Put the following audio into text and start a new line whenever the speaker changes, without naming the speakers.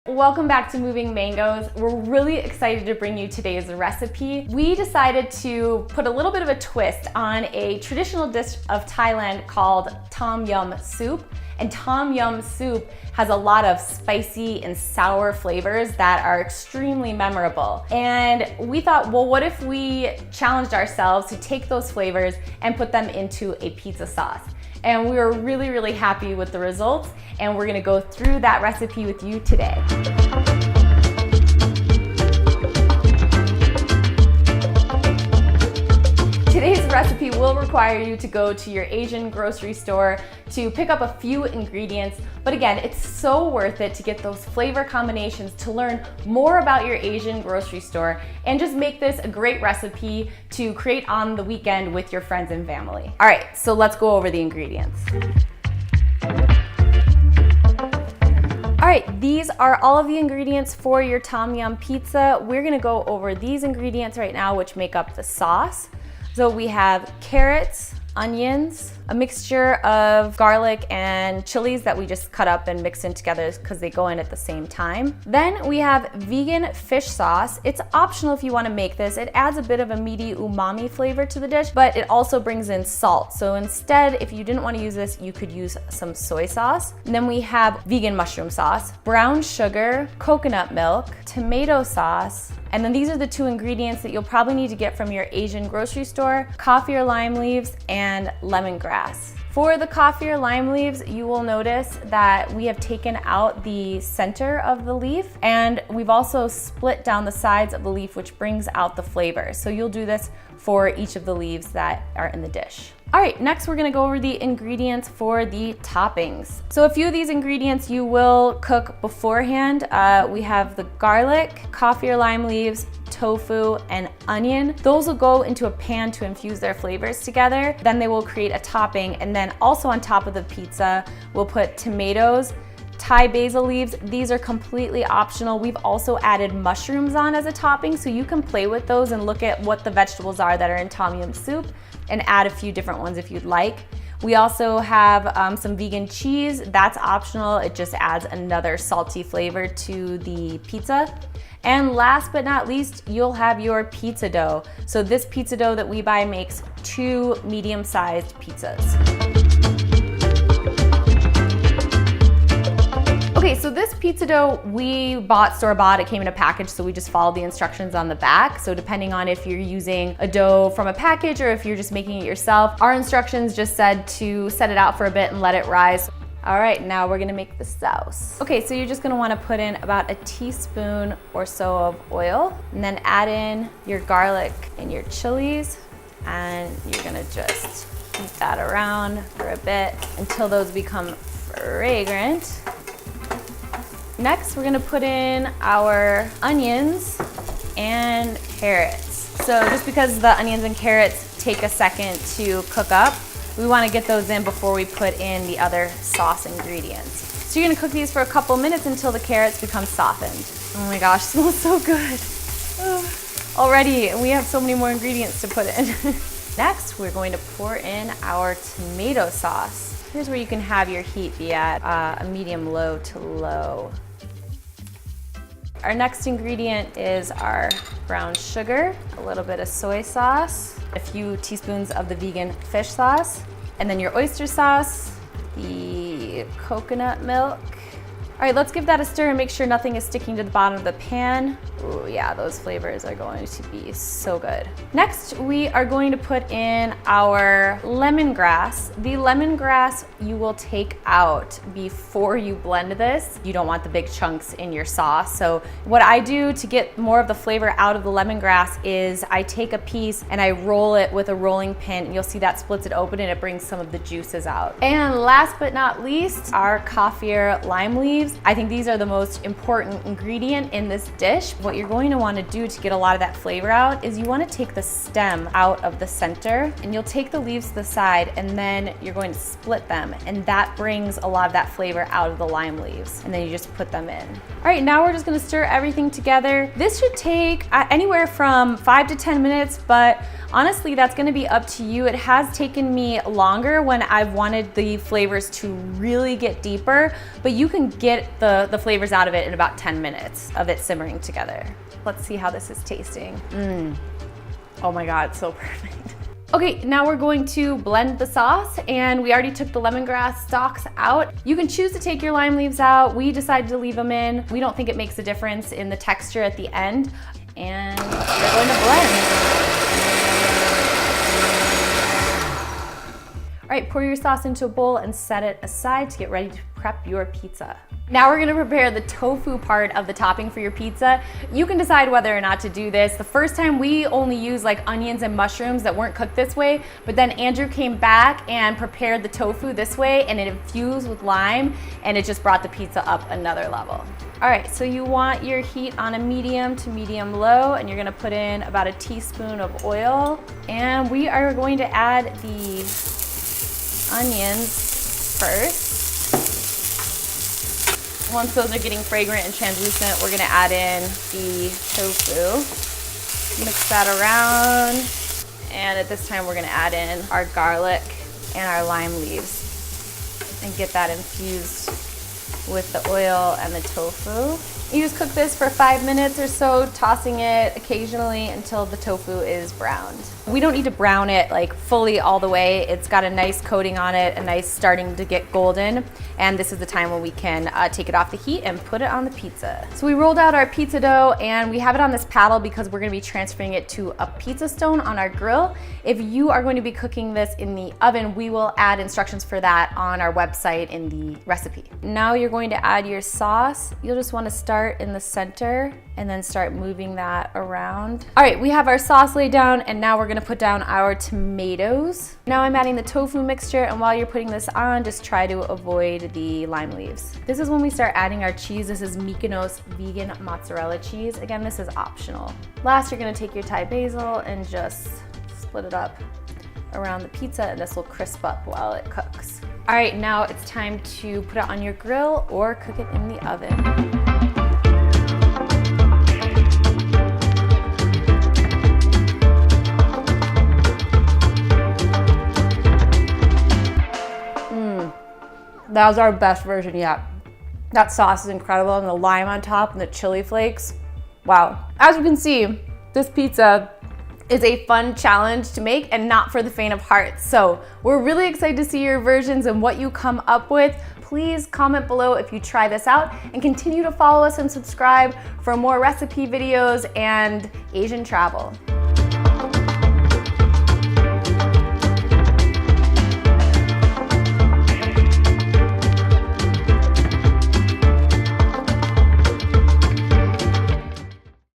Welcome back to Moving Mangoes. We're really excited to bring you today's recipe. We decided to put a little bit of a twist on a traditional dish of Thailand called Tom Yum soup. And Tom Yum soup has a lot of spicy and sour flavors that are extremely memorable. And we thought, well, what if we challenged ourselves to take those flavors and put them into a pizza sauce? And we were really, really happy with the results, and we're gonna go through that recipe with you today. Today's recipe will require you to go to your Asian grocery store to pick up a few ingredients, but again, it's so worth it to get those flavor combinations, to learn more about your Asian grocery store, and just make this a great recipe to create on the weekend with your friends and family. All right, so let's go over the ingredients. All right, these are all of the ingredients for your Tom Yum pizza. We're gonna go over these ingredients right now, which make up the sauce. So we have carrots, onions, a mixture of garlic and chilies that we just cut up and mixed in together because they go in at the same time. Then we have vegan fish sauce. It's optional if you want to make this. It adds a bit of a meaty umami flavor to the dish, but it also brings in salt. So instead, if you didn't want to use this, you could use some soy sauce. And then we have vegan mushroom sauce, brown sugar, coconut milk, tomato sauce, and then these are the two ingredients that you'll probably need to get from your Asian grocery store: coffee or lime leaves and lemongrass. For the coffee or lime leaves, you will notice that we have taken out the center of the leaf, and we've also split down the sides of the leaf, which brings out the flavor. So you'll do this for each of the leaves that are in the dish. All right, next we're gonna go over the ingredients for the toppings. So a few of these ingredients you will cook beforehand. We have the garlic, coffee or lime leaves, tofu, and onion. Those will go into a pan to infuse their flavors together. Then they will create a topping, and then also on top of the pizza, we'll put tomatoes, Thai basil leaves. These are completely optional. We've also added mushrooms on as a topping, so you can play with those and look at what the vegetables are that are in Tom Yum soup and add a few different ones if you'd like. We also have some vegan cheese. That's optional. It just adds another salty flavor to the pizza. And last but not least, you'll have your pizza dough. So this pizza dough that we buy makes 2 medium-sized pizzas. Okay, so this pizza dough we bought store-bought. It came in a package, so we just followed the instructions on the back. So depending on if you're using a dough from a package or if you're just making it yourself, our instructions just said to set it out for a bit and let it rise. All right, now we're gonna make the sauce. Okay, so you're just gonna wanna put in about a teaspoon or so of oil, and then add in your garlic and your chilies, and you're gonna just heat that around for a bit until those become fragrant. Next, we're gonna put in our onions and carrots. So just because the onions and carrots take a second to cook up, we wanna get those in before we put in the other sauce ingredients. So you're gonna cook these for a couple minutes until the carrots become softened. Oh my gosh, smells so good. Already, we have so many more ingredients to put in. Next, we're going to pour in our tomato sauce. Here's where you can have your heat be at a medium low to low. Our next ingredient is our brown sugar, a little bit of soy sauce, a few teaspoons of the vegan fish sauce, and then your oyster sauce, the coconut milk. All right, let's give that a stir and make sure nothing is sticking to the bottom of the pan. Ooh, yeah, those flavors are going to be so good. Next, we are going to put in our lemongrass. The lemongrass you will take out before you blend this. You don't want the big chunks in your sauce. So what I do to get more of the flavor out of the lemongrass is I take a piece and I roll it with a rolling pin, and you'll see that splits it open and it brings some of the juices out. And last but not least, our coffee or lime leaves. I think these are the most important ingredient in this dish. What you're going to want to do to get a lot of that flavor out is you want to take the stem out of the center, and you'll take the leaves to the side, and then you're going to split them, and that brings a lot of that flavor out of the lime leaves, and then you just put them in. All right, now we're just going to stir everything together. This should take anywhere from 5 to 10 minutes, but honestly, that's gonna be up to you. It has taken me longer when I've wanted the flavors to really get deeper, but you can get get the flavors out of it in about 10 minutes of it simmering together. Let's see how this is tasting. Oh my God, so perfect. Okay, now we're going to blend the sauce, and we already took the lemongrass stalks out. You can choose to take your lime leaves out. We decided to leave them in. We don't think it makes a difference in the texture at the end. And we're going to blend. All right, pour your sauce into a bowl and set it aside to get ready to prep your pizza. Now we're gonna prepare the tofu part of the topping for your pizza. You can decide whether or not to do this. The first time we only used like onions and mushrooms that weren't cooked this way, but then Andrew came back and prepared the tofu this way, and it infused with lime, and it just brought the pizza up another level. All right, so you want your heat on a medium to medium low, and you're gonna put in about a teaspoon of oil, and we are going to add the onions first. Once those are getting fragrant and translucent, we're gonna add in the tofu. Mix that around. And at this time, we're gonna add in our garlic and our lime leaves and get that infused with the oil and the tofu. You just cook this for 5 minutes or so, tossing it occasionally until the tofu is browned. We don't need to brown it like fully all the way. It's got a nice coating on it, a nice starting to get golden. And this is the time when we can take it off the heat and put it on the pizza. So we rolled out our pizza dough, and we have it on this paddle because we're gonna be transferring it to a pizza stone on our grill. If you are going to be cooking this in the oven, we will add instructions for that on our website in the recipe. Now you're going to add your sauce. You'll just wanna start in the center and then start moving that around. All right, we have our sauce laid down, and now we're gonna put down our tomatoes. Now I'm adding the tofu mixture, and while you're putting this on, just try to avoid the lime leaves. This is when we start adding our cheese. This is Mykonos vegan mozzarella cheese. Again, this is optional. Last, you're gonna take your Thai basil and just split it up around the pizza, and this will crisp up while it cooks. All right, now it's time to put it on your grill or cook it in the oven. That was our best version yet. That sauce is incredible, and the lime on top and the chili flakes. Wow. As you can see, this pizza is a fun challenge to make and not for the faint of heart. So we're really excited to see your versions and what you come up with. Please comment below if you try this out, and continue to follow us and subscribe for more recipe videos and Asian travel.